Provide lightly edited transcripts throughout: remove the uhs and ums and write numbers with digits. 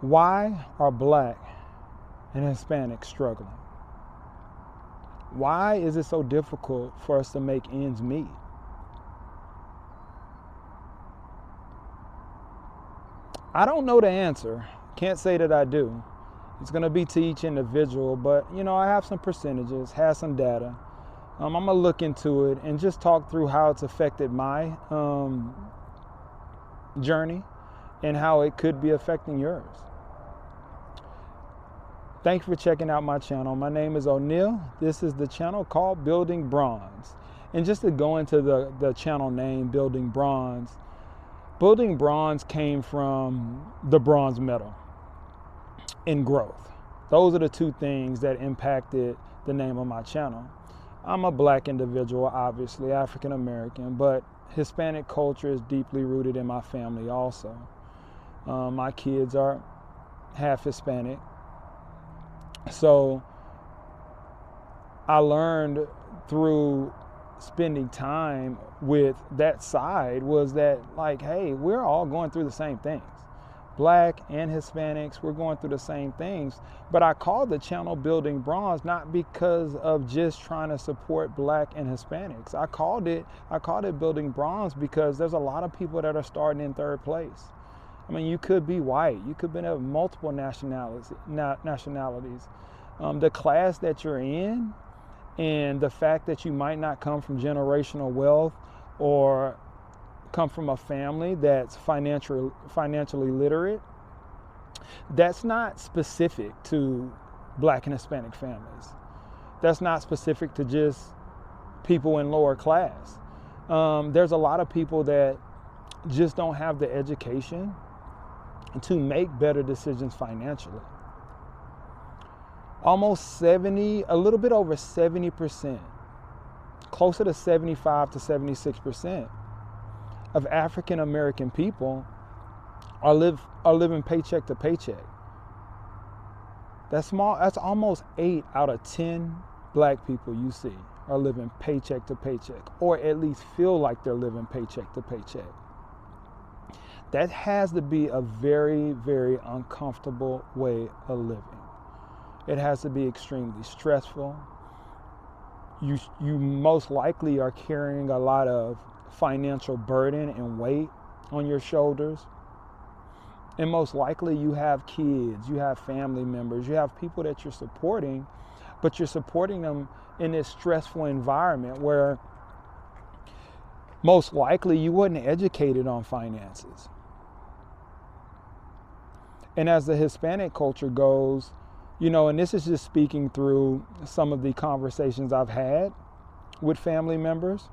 Why are Black and Hispanic struggling? Why is it so difficult for us to make ends meet? I don't know the answer. Can't say that I do. It's going to be to each individual, but I have some percentages, have some data. I'm going to look into it and just talk through how it's affected my journey and how it could be affecting yours. Thanks for checking out my channel. My name is O'Neal. This is the channel called Building Bronze. And just to go into the channel name, Building Bronze came from the bronze medal in growth. Those are the two things that impacted the name of my channel. I'm a Black individual, obviously, African American, but Hispanic culture is deeply rooted in my family also. My kids are half Hispanic. So I learned through spending time with that side was that, like, hey, we're all going through the same things. Black and Hispanics, we're going through the same things. But I called the channel Building Bronze not because of just trying to support Black and Hispanics. I called it Building Bronze because there's a lot of people that are starting in third place. I mean, you could be white, you could be of multiple nationalities. The class that you're in and the fact that you might not come from generational wealth or come from a family that's financially literate, that's not specific to Black and Hispanic families. That's not specific to just people in lower class. There's a lot of people that just don't have the education to make better decisions financially. Almost 70, a little bit over 70%, closer to 75 to 76% of African American people are living paycheck to paycheck. That's almost 8 out of 10 Black people you see are living paycheck to paycheck, or at least feel like they're living paycheck to paycheck. That has to be a very, very uncomfortable way of living. It has to be extremely stressful. You most likely are carrying a lot of financial burden and weight on your shoulders. And most likely you have kids, you have family members, you have people that you're supporting, but you're supporting them in this stressful environment where most likely you wasn't educated on finances. And as the Hispanic culture goes, and this is just speaking through some of the conversations I've had with family members,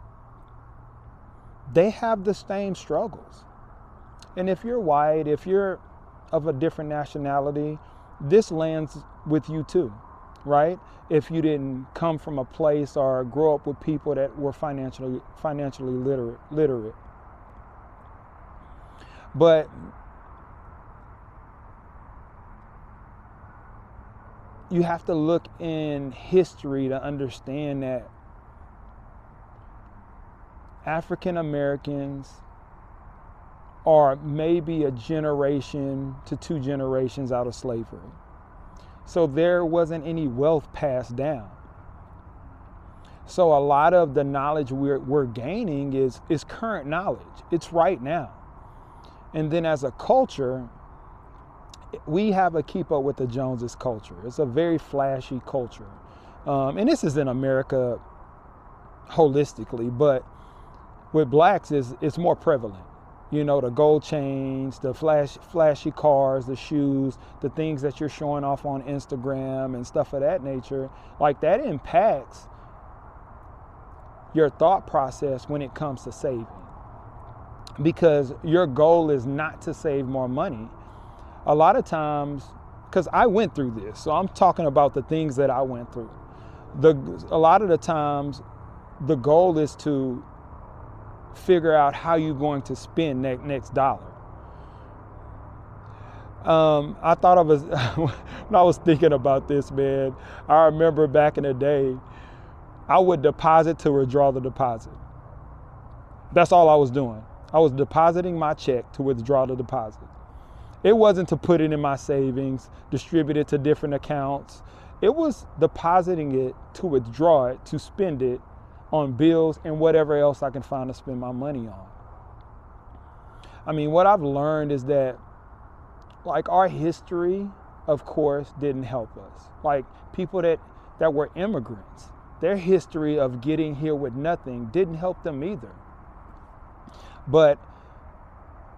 they have the same struggles. And if you're white, if you're of a different nationality, this lands with you too, right? If you didn't come from a place or grow up with people that were financially literate. But you have to look in history to understand that African Americans are maybe a generation to 2 generations out of slavery. So there wasn't any wealth passed down. So a lot of the knowledge we're gaining is current knowledge. It's right now. And then as a culture, we have a keep up with the Joneses culture. It's a very flashy culture. And this is in America holistically, but with Blacks it's more prevalent. The gold chains, the flashy cars, the shoes, the things that you're showing off on Instagram and stuff of that nature, like that impacts your thought process when it comes to saving. Because your goal is not to save more money. A lot of times, because I went through this, so I'm talking about the things that I went through. A lot of the times, the goal is to figure out how you're going to spend that next dollar. I thought of when I was thinking about this, man, I remember back in the day, I would deposit to withdraw the deposit. That's all I was doing. I was depositing my check to withdraw the deposit. It wasn't to put it in my savings, distribute it to different accounts. It was depositing it to withdraw it, to spend it on bills and whatever else I can find to spend my money on. I mean, what I've learned is that, like, our history, of course, didn't help us. Like, people that were immigrants, their history of getting here with nothing didn't help them either. But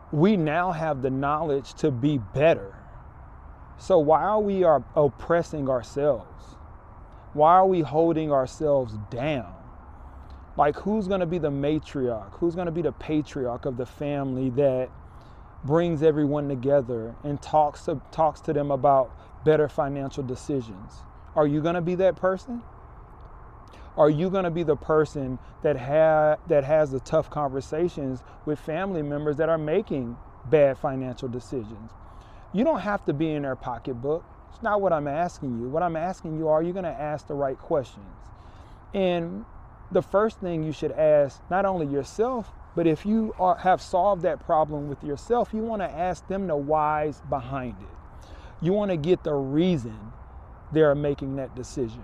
we now have the knowledge to be better. So why are we oppressing ourselves? Why are we holding ourselves down? Like, who's going to be the matriarch? Who's going to be the patriarch of the family that brings everyone together and talks to them about better financial decisions? Are you going to be that person? Are you going to be the person that has the tough conversations with family members that are making bad financial decisions? You don't have to be in their pocketbook. It's not what I'm asking you. What I'm asking you, are you going to ask the right questions? And the first thing you should ask, not only yourself, but if you have solved that problem with yourself, you want to ask them the whys behind it. You want to get the reason they're making that decision.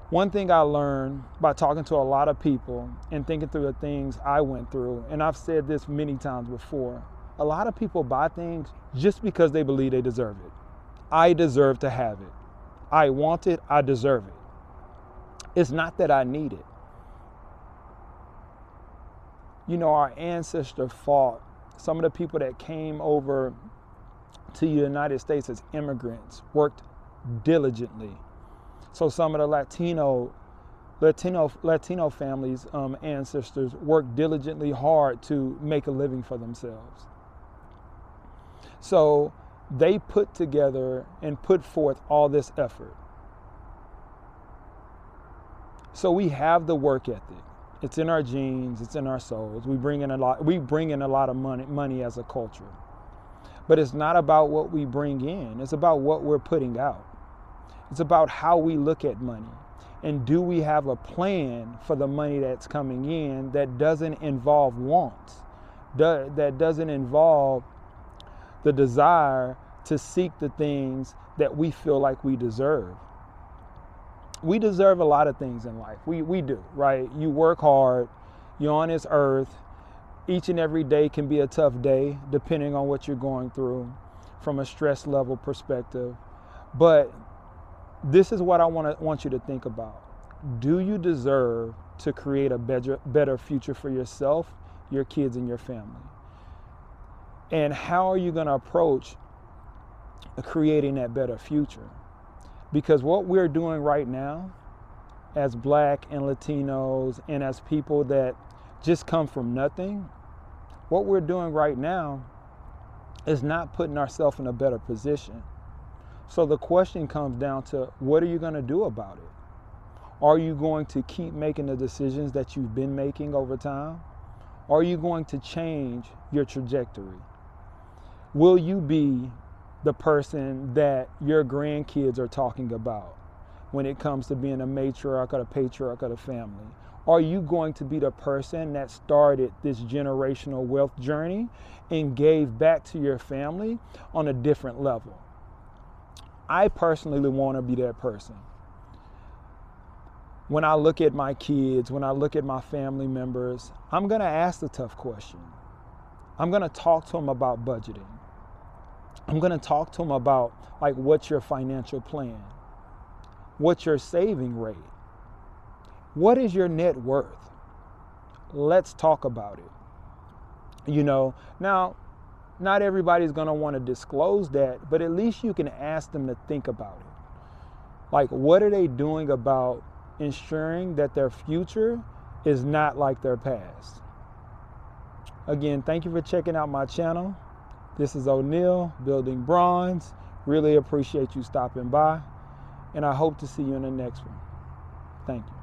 One thing I learned by talking to a lot of people and thinking through the things I went through, and I've said this many times before, a lot of people buy things just because they believe they deserve it. I deserve to have it. I want it, I deserve it. It's not that I need it. You know, our ancestors fought. Some of the people that came over to the United States as immigrants worked diligently. So some of the Latino families' ancestors worked diligently hard to make a living for themselves. So they put together and put forth all this effort. So we have the work ethic. It's in our genes, it's in our souls. We bring in a lot of money as a culture. But it's not about what we bring in, it's about what we're putting out. It's about how we look at money. And do we have a plan for the money that's coming in that doesn't involve wants, that doesn't involve the desire to seek the things that we feel like we deserve? We deserve a lot of things in life. We do, right? You work hard, you're on this earth. Each and every day can be a tough day, depending on what you're going through from a stress level perspective. But this is what I want you to think about. Do you deserve to create a better future for yourself, your kids, and your family? And how are you going to approach creating that better future? Because what we're doing right now as Black and Latinos and as people that just come from nothing, what we're doing right now is not putting ourselves in a better position. So the question comes down to, what are you going to do about it? Are you going to keep making the decisions that you've been making over time? Or are you going to change your trajectory? Will you be the person that your grandkids are talking about when it comes to being a matriarch or a patriarch of the family? Are you going to be the person that started this generational wealth journey and gave back to your family on a different level? I personally want to be that person. When I look at my kids, when I look at my family members, I'm going to ask the tough question. I'm going to talk to them about budgeting. I'm going to talk to them about, like, what's your financial plan? What's your saving rate? What is your net worth? Let's talk about it. You know, now, not everybody's going to want to disclose that, but at least you can ask them to think about it. Like, what are they doing about ensuring that their future is not like their past? Again, thank you for checking out my channel. This is O'Neal, Building Bronze. Really appreciate you stopping by, and I hope to see you in the next one. Thank you.